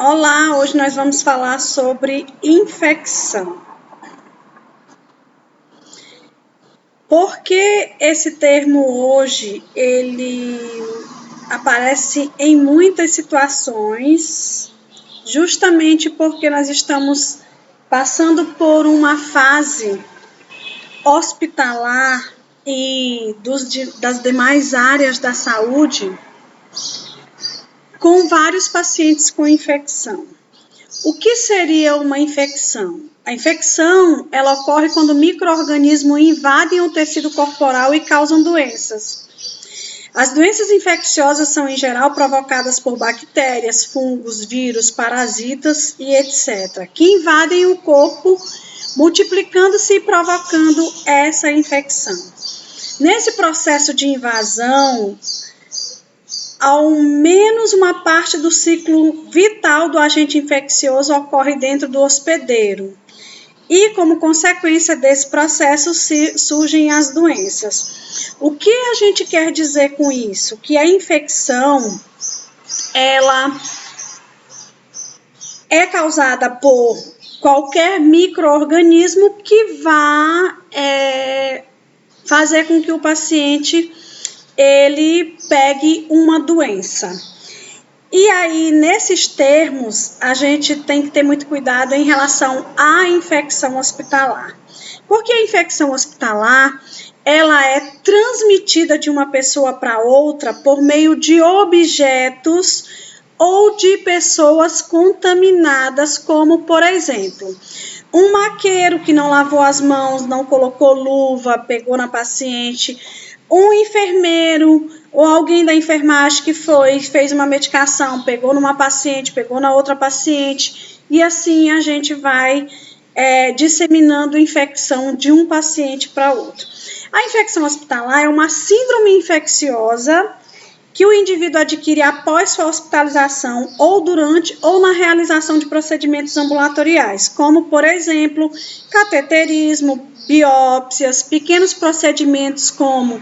Olá, hoje nós vamos falar sobre infecção. Por que esse termo hoje, ele aparece em muitas situações, justamente porque nós estamos passando por uma fase hospitalar e das demais áreas da saúde, com vários pacientes com infecção. O que seria uma infecção? A infecção, ela ocorre quando micro-organismos invadem o tecido corporal e causam doenças. As doenças infecciosas são, em geral, provocadas por bactérias, fungos, vírus, parasitas e etc., que invadem o corpo, multiplicando-se e provocando essa infecção. Nesse processo de invasão, ao menos uma parte do ciclo vital do agente infeccioso ocorre dentro do hospedeiro. E, como consequência desse processo, surgem as doenças. O que a gente quer dizer com isso? Que a infecção, ela é causada por qualquer micro-organismo que vá fazer com que o paciente ele pegue uma doença. E aí, nesses termos, a gente tem que ter muito cuidado em relação à infecção hospitalar. Porque a infecção hospitalar, ela é transmitida de uma pessoa para outra por meio de objetos ou de pessoas contaminadas, como, por exemplo, um maqueiro que não lavou as mãos, não colocou luva, pegou na paciente, um enfermeiro ou alguém da enfermagem que fez uma medicação, pegou numa paciente, pegou na outra paciente, e assim a gente vai disseminando infecção de um paciente para outro. A infecção hospitalar é uma síndrome infecciosa que o indivíduo adquire após sua hospitalização ou durante ou na realização de procedimentos ambulatoriais, como, por exemplo, cateterismo, biópsias, pequenos procedimentos como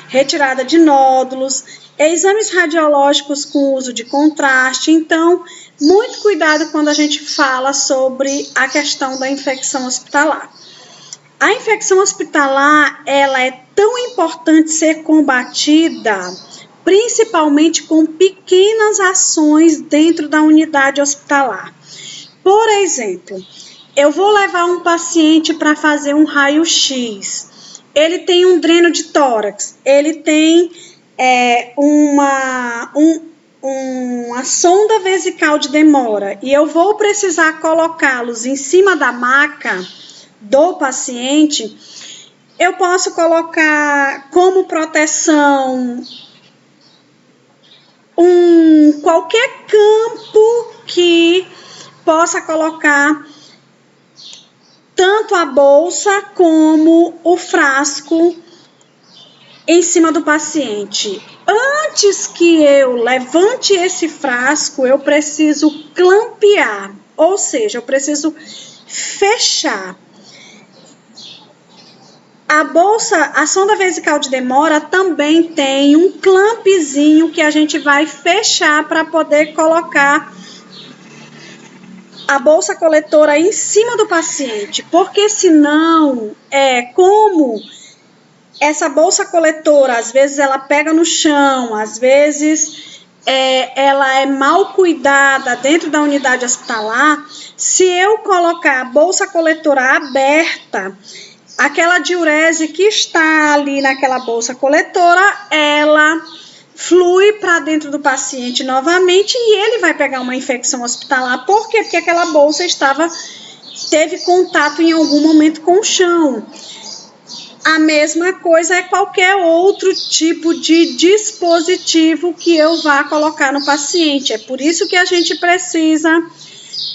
retirada de nódulos, exames radiológicos com uso de contraste. Então, muito cuidado quando a gente fala sobre a questão da infecção hospitalar. A infecção hospitalar, ela é tão importante ser combatida, principalmente com pequenas ações dentro da unidade hospitalar. Por exemplo, eu vou levar um paciente para fazer um raio-x. Ele tem um dreno de tórax, ele tem uma sonda vesical de demora e eu vou precisar colocá-los em cima da maca do paciente. Eu posso colocar como proteção qualquer campo que possa colocar tanto a bolsa como o frasco em cima do paciente. Antes que eu levante esse frasco, eu preciso clampear, ou seja, eu preciso fechar. A bolsa, a sonda vesical de demora também tem um clampzinho que a gente vai fechar para poder colocar a bolsa coletora em cima do paciente, porque senão, como essa bolsa coletora, às vezes ela pega no chão, às vezes ela é mal cuidada dentro da unidade hospitalar, se eu colocar a bolsa coletora aberta, aquela diurese que está ali naquela bolsa coletora, ela flui para dentro do paciente novamente e ele vai pegar uma infecção hospitalar. Por quê? Porque aquela bolsa teve contato em algum momento com o chão. A mesma coisa é qualquer outro tipo de dispositivo que eu vá colocar no paciente. É por isso que a gente precisa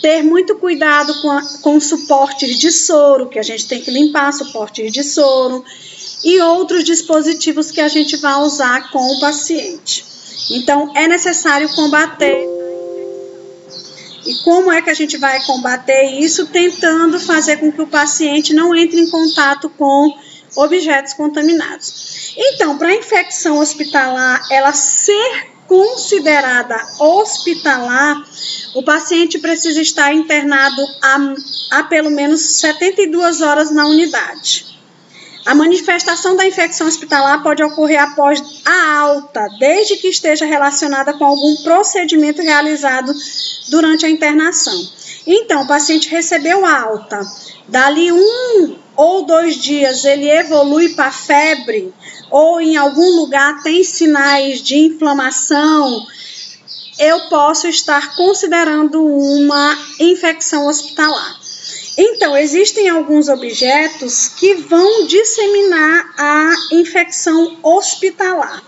ter muito cuidado com suportes de soro, que a gente tem que limpar suportes de soro e outros dispositivos que a gente vai usar com o paciente. Então, é necessário combater. E como é que a gente vai combater isso? Tentando fazer com que o paciente não entre em contato com objetos contaminados. Então, para a infecção hospitalar ela ser considerada hospitalar, o paciente precisa estar internado há pelo menos 72 horas na unidade. A manifestação da infecção hospitalar pode ocorrer após a alta, desde que esteja relacionada com algum procedimento realizado durante a internação. Então, o paciente recebeu alta, dali 1 ou 2 dias ele evolui para febre, ou em algum lugar tem sinais de inflamação, eu posso estar considerando uma infecção hospitalar. Então, existem alguns objetos que vão disseminar a infecção hospitalar.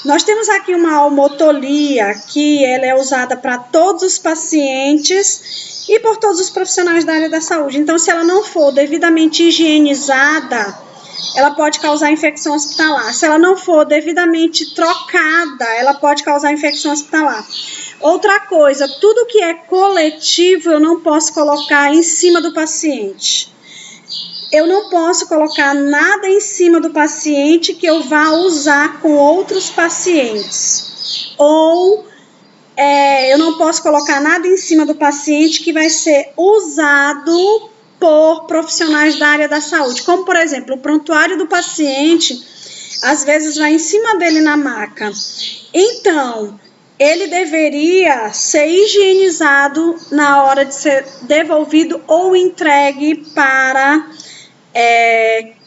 Nós temos aqui uma almotolia, que ela é usada para todos os pacientes e por todos os profissionais da área da saúde. Então, se ela não for devidamente higienizada, ela pode causar infecção hospitalar. Se ela não for devidamente trocada, ela pode causar infecção hospitalar. Outra coisa, tudo que é coletivo eu não posso colocar em cima do paciente. Eu não posso colocar nada em cima do paciente que eu vá usar com outros pacientes. Ou eu não posso colocar nada em cima do paciente que vai ser usado por profissionais da área da saúde. Como, por exemplo, o prontuário do paciente, às vezes vai em cima dele na maca. Então, ele deveria ser higienizado na hora de ser devolvido ou entregue para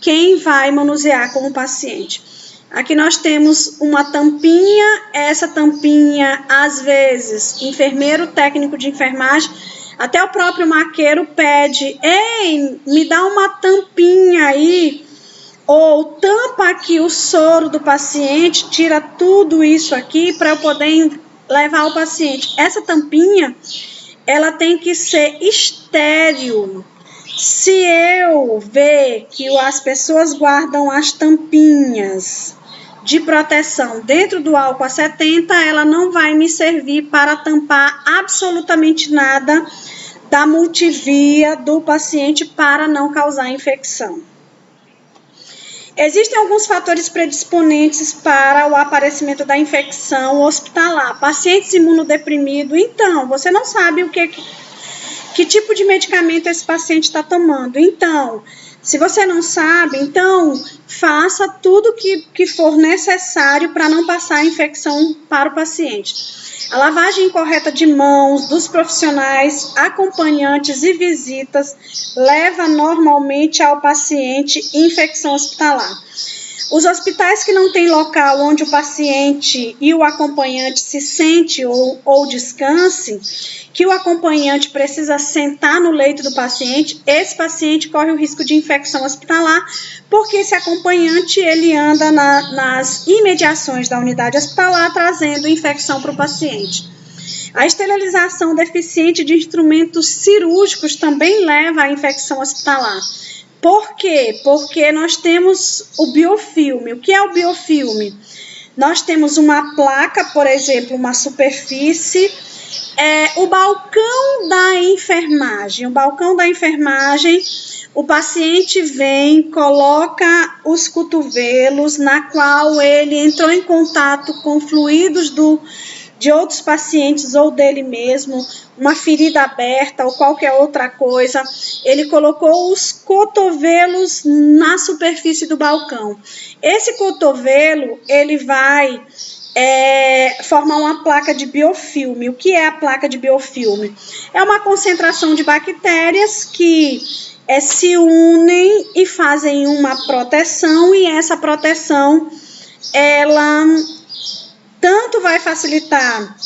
quem vai manusear com o paciente. Aqui nós temos uma tampinha, essa tampinha, às vezes, enfermeiro, técnico de enfermagem, até o próprio maqueiro pede, ei, me dá uma tampinha aí, ou tampa aqui o soro do paciente, tira tudo isso aqui para eu poder levar o paciente. Essa tampinha, ela tem que ser estéril. Se eu ver que as pessoas guardam as tampinhas de proteção dentro do álcool a 70, ela não vai me servir para tampar absolutamente nada da multivia do paciente para não causar infecção. Existem alguns fatores predisponentes para o aparecimento da infecção hospitalar. Pacientes imunodeprimidos, então, você não sabe que tipo de medicamento esse paciente está tomando. Então, se você não sabe, então, faça tudo que for necessário para não passar a infecção para o paciente. A lavagem incorreta de mãos dos profissionais, acompanhantes e visitas leva normalmente ao paciente infecção hospitalar. Os hospitais que não têm local onde o paciente e o acompanhante se sente ou descanse, que o acompanhante precisa sentar no leito do paciente, esse paciente corre o risco de infecção hospitalar, porque esse acompanhante ele anda nas imediações da unidade hospitalar, trazendo infecção para o paciente. A esterilização deficiente de instrumentos cirúrgicos também leva à infecção hospitalar. Por quê? Porque nós temos o biofilme. O que é o biofilme? Nós temos uma placa, por exemplo, uma superfície, o balcão da enfermagem. O balcão da enfermagem, o paciente vem, coloca os cotovelos, na qual ele entrou em contato com fluidos de outros pacientes ou dele mesmo, uma ferida aberta ou qualquer outra coisa, ele colocou os cotovelos na superfície do balcão. Esse cotovelo, ele vai formar uma placa de biofilme. O que é a placa de biofilme? É uma concentração de bactérias que se unem e fazem uma proteção, e essa proteção, ela tanto vai facilitar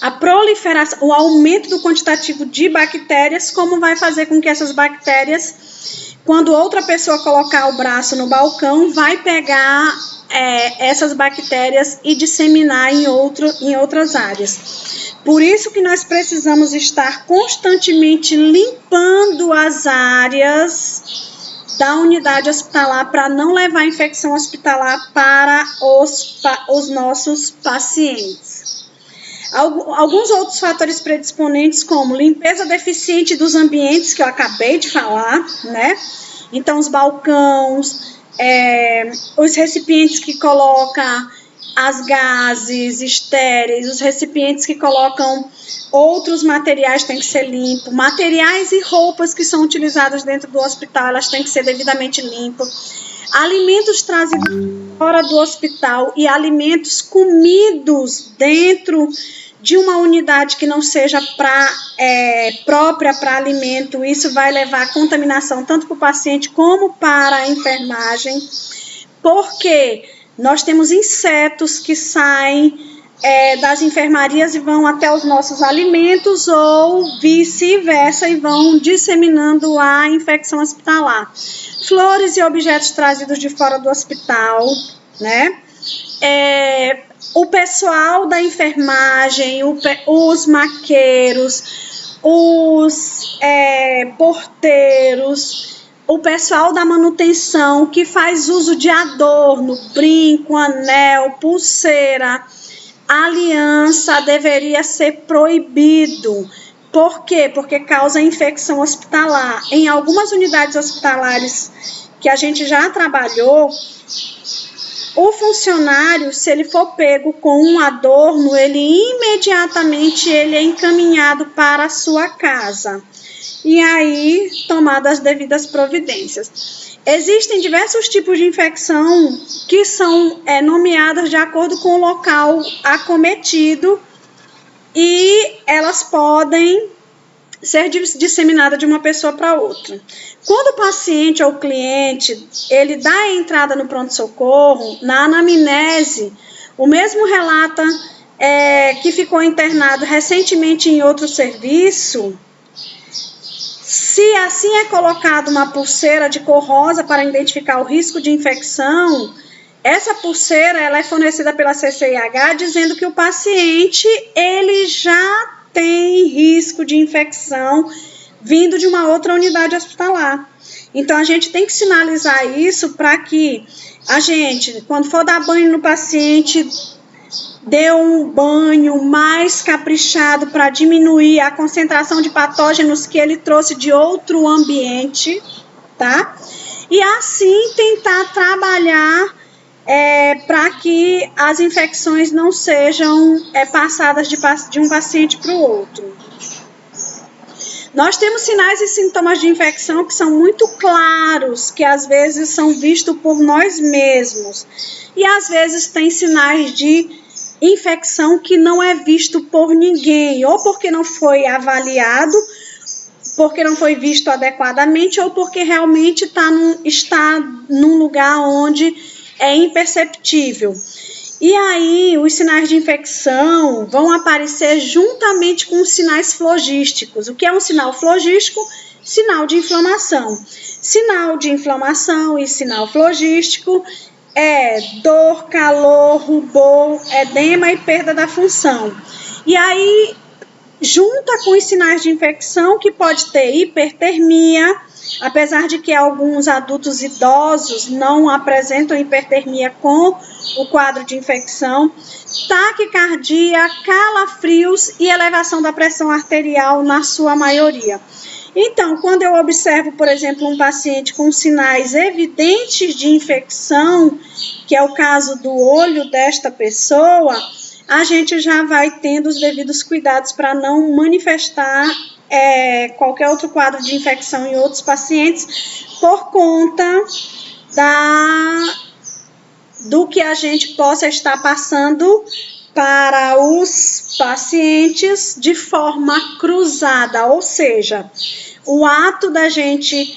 a proliferação, o aumento do quantitativo de bactérias, como vai fazer com que essas bactérias, quando outra pessoa colocar o braço no balcão, vai pegar essas bactérias e disseminar em outras áreas. Por isso que nós precisamos estar constantemente limpando as áreas da unidade hospitalar para não levar infecção hospitalar para os nossos pacientes. Alguns outros fatores predisponentes, como limpeza deficiente dos ambientes, que eu acabei de falar, né? Então, os balcões, os recipientes que coloca as gases estéreis, os recipientes que colocam outros materiais têm que ser limpos, materiais e roupas que são utilizadas dentro do hospital, elas têm que ser devidamente limpas. Alimentos trazidos fora do hospital e alimentos comidos dentro de uma unidade que não seja própria para alimento, isso vai levar a contaminação tanto para o paciente como para a enfermagem, porque nós temos insetos que saem das enfermarias e vão até os nossos alimentos ou vice-versa e vão disseminando a infecção hospitalar. Flores e objetos trazidos de fora do hospital, né? O pessoal da enfermagem, os maqueiros, os porteiros, o pessoal da manutenção que faz uso de adorno, brinco, anel, pulseira, aliança, deveria ser proibido. Por quê? Porque causa infecção hospitalar. Em algumas unidades hospitalares que a gente já trabalhou, o funcionário, se ele for pego com um adorno, ele imediatamente é encaminhado para a sua casa. E aí, tomadas as devidas providências. Existem diversos tipos de infecção que são nomeadas de acordo com o local acometido e elas podem ser disseminadas de uma pessoa para outra. Quando o paciente ou o cliente, ele dá a entrada no pronto-socorro, na anamnese, o mesmo relata que ficou internado recentemente em outro serviço. Se assim é colocado uma pulseira de cor rosa para identificar o risco de infecção, essa pulseira ela é fornecida pela CCIH dizendo que o paciente ele já tem risco de infecção vindo de uma outra unidade hospitalar. Então, a gente tem que sinalizar isso para que a gente, quando for dar banho no paciente, dê um banho mais caprichado para diminuir a concentração de patógenos que ele trouxe de outro ambiente, tá? E assim tentar trabalhar para que as infecções não sejam passadas de um paciente para o outro. Nós temos sinais e sintomas de infecção que são muito claros, que às vezes são vistos por nós mesmos. E às vezes tem sinais de infecção que não é visto por ninguém, ou porque não foi avaliado, porque não foi visto adequadamente, ou porque realmente está num lugar onde é imperceptível. E aí, os sinais de infecção vão aparecer juntamente com os sinais flogísticos. O que é um sinal flogístico? Sinal de inflamação. Sinal de inflamação e sinal flogístico é dor, calor, rubor, edema e perda da função. E aí, junta com os sinais de infecção, que pode ter hipertermia, apesar de que alguns adultos idosos não apresentam hipertermia com o quadro de infecção, taquicardia, calafrios e elevação da pressão arterial na sua maioria. Então, quando eu observo, por exemplo, um paciente com sinais evidentes de infecção, que é o caso do olho desta pessoa, a gente já vai tendo os devidos cuidados para não manifestar qualquer outro quadro de infecção em outros pacientes por conta do que a gente possa estar passando para os pacientes de forma cruzada, ou seja, o ato da gente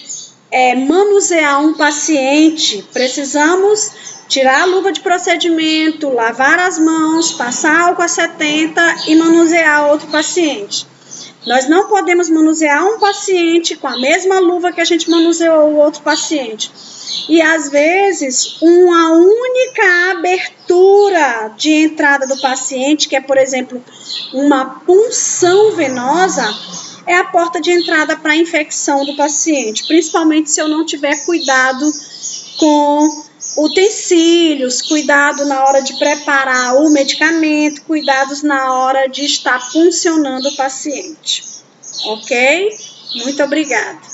manusear um paciente, precisamos tirar a luva de procedimento, lavar as mãos, passar álcool a 70 e manusear outro paciente. Nós não podemos manusear um paciente com a mesma luva que a gente manuseou o outro paciente. E, às vezes, uma única abertura de entrada do paciente, que é, por exemplo, uma punção venosa, é a porta de entrada para a infecção do paciente, principalmente se eu não tiver cuidado com utensílios, cuidado na hora de preparar o medicamento, cuidados na hora de estar puncionando o paciente. Ok? Muito obrigada.